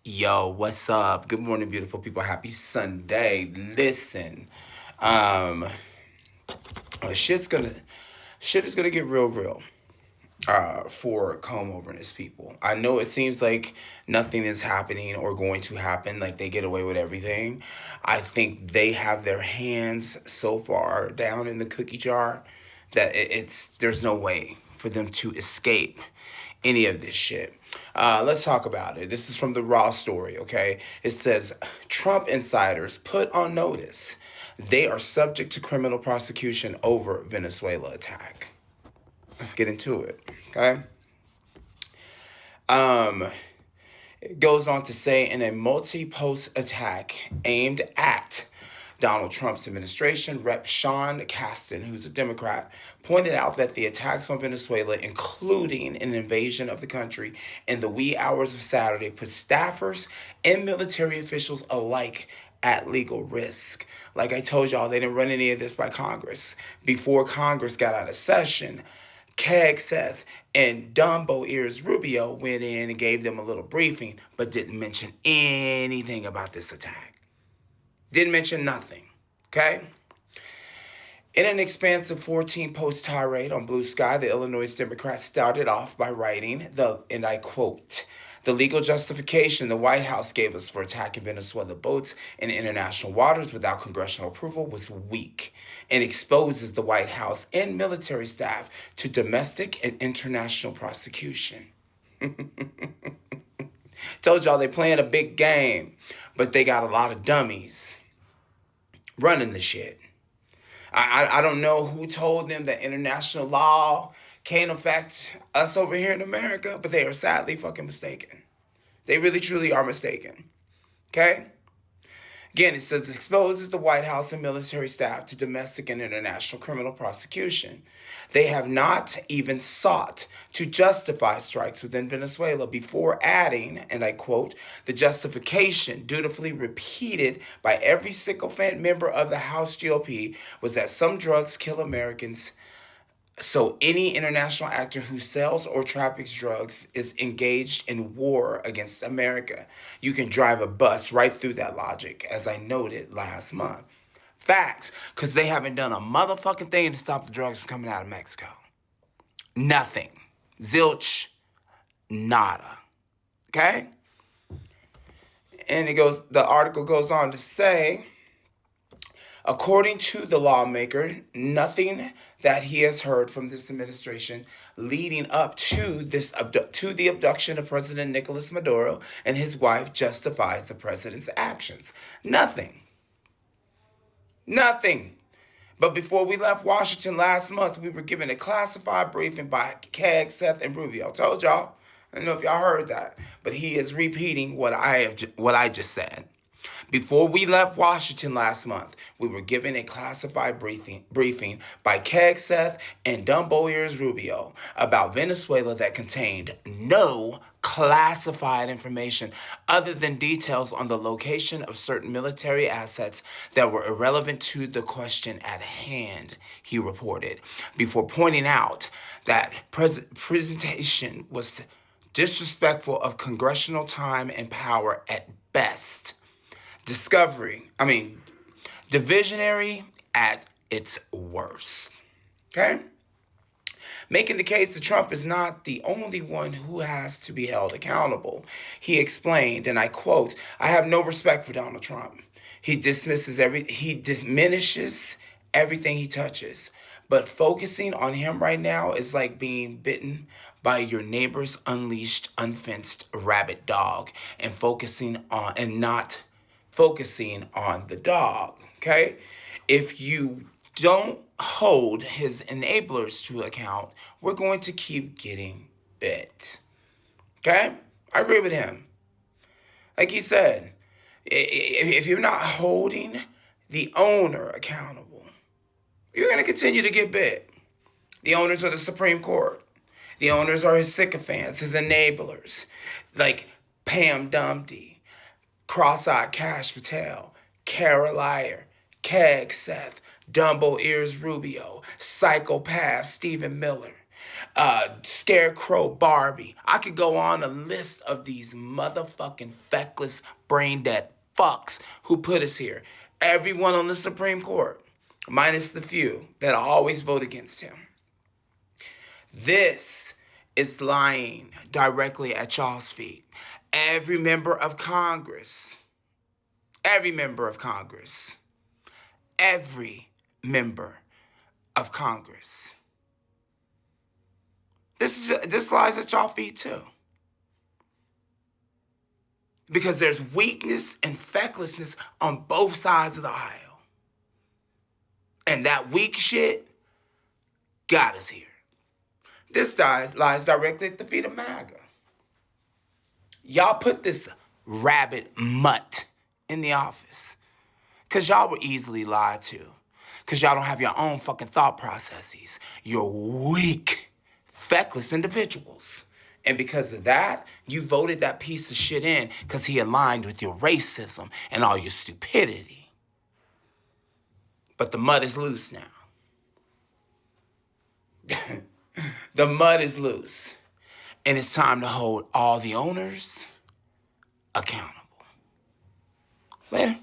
Yo, what's up? Good morning, beautiful people. Happy Sunday. Listen, um, uh, shit's gonna, shit is gonna get real, for Comb Over and his people. I know it seems like nothing is happening or going to happen, like they get away with everything. I think they have their hands so far down in the cookie jar that there's no way for them to escape any of this shit. Let's talk about it. This is from the Raw story, okay? It says Trump insiders put on notice they are subject to criminal prosecution over Venezuela attack. Let's get into it, okay? Um, it goes on to say in a multi-post attack aimed at Donald Trump's administration, Rep. Sean Casten, who's a Democrat, pointed out that the attacks on Venezuela, including an invasion of the country in the wee hours of Saturday, put staffers and military officials alike at legal risk. Like I told y'all, they didn't run any of this by Congress. Before Congress got out of session, Keg Seth and Dumbo Ears Rubio went in and gave them a little briefing, but didn't mention anything about this attack. Didn't mention nothing. Okay? In an expansive 14-post tirade on Blue Sky, the Illinois Democrat started off by writing, and I quote, "The legal justification the White House gave us for attacking Venezuela boats in international waters without congressional approval was weak and exposes the White House and military staff to domestic and international prosecution." Told y'all they playing a big game, but they got a lot of dummies running the shit. I don't know who told them that international law can't affect us over here in America, but they are sadly fucking mistaken. They really truly are mistaken. Okay? Again, it says it exposes the White House and military staff to domestic and international criminal prosecution. They have not even sought to justify strikes within Venezuela before adding, and I quote, "The justification dutifully repeated by every sycophant member of the House GOP was that some drugs kill Americans, so any international actor who sells or traffics drugs is engaged in war against America. You can drive a bus right through that logic, as I noted last month." Facts, because they haven't done a motherfucking thing to stop the drugs from coming out of Mexico. Nothing. Zilch. Nada. Okay? And the article goes on to say, according to the lawmaker, nothing that he has heard from this administration leading up to the abduction of President Nicolas Maduro and his wife justifies the president's actions. Nothing. Nothing. But before we left Washington last month, we were given a classified briefing by Keg, Seth, and Rubio. Told y'all. I don't know if y'all heard that, but he is repeating what I just said. Before we left Washington last month, we were given a classified briefing by Keg Seth and Dumbo Ears Rubio about Venezuela that contained no classified information other than details on the location of certain military assets that were irrelevant to the question at hand, he reported, before pointing out that presentation was disrespectful of congressional time and power at best. Divisionary at its worst. Okay? Making the case that Trump is not the only one who has to be held accountable. He explained, and I quote, "I have no respect for Donald Trump. He diminishes everything he touches. But focusing on him right now is like being bitten by your neighbor's unleashed, unfenced rabbit dog and not focusing on the dog." Okay? If you don't hold his enablers to account, we're going to keep getting bit. Okay? I agree with him. Like he said, if you're not holding the owner accountable, you're going to continue to get bit. The owners are the Supreme Court. The owners are his sycophants, his enablers, like Pam Dumpty, Cross-Eyed Cash Patel, Carol Lyer, Keg Seth, Dumbo Ears Rubio, Psychopath Stephen Miller. Scarecrow Barbie. I could go on a list of these motherfucking feckless, brain dead fucks who put us here. Everyone on the Supreme Court, minus the few that always vote against him. This is lying directly at y'all's feet. Every member of Congress, every member of Congress, every member of Congress. This lies at y'all feet too. Because there's weakness and fecklessness on both sides of the aisle. And that weak shit got us here. This lies directly at the feet of MAGA. Y'all put this rabid mutt in the office because y'all were easily lied to. Because y'all don't have your own fucking thought processes. You're weak, feckless individuals. And because of that, you voted that piece of shit in because he aligned with your racism and all your stupidity. But the mud is loose now. The mud is loose. And it's time to hold all the owners accountable. Later.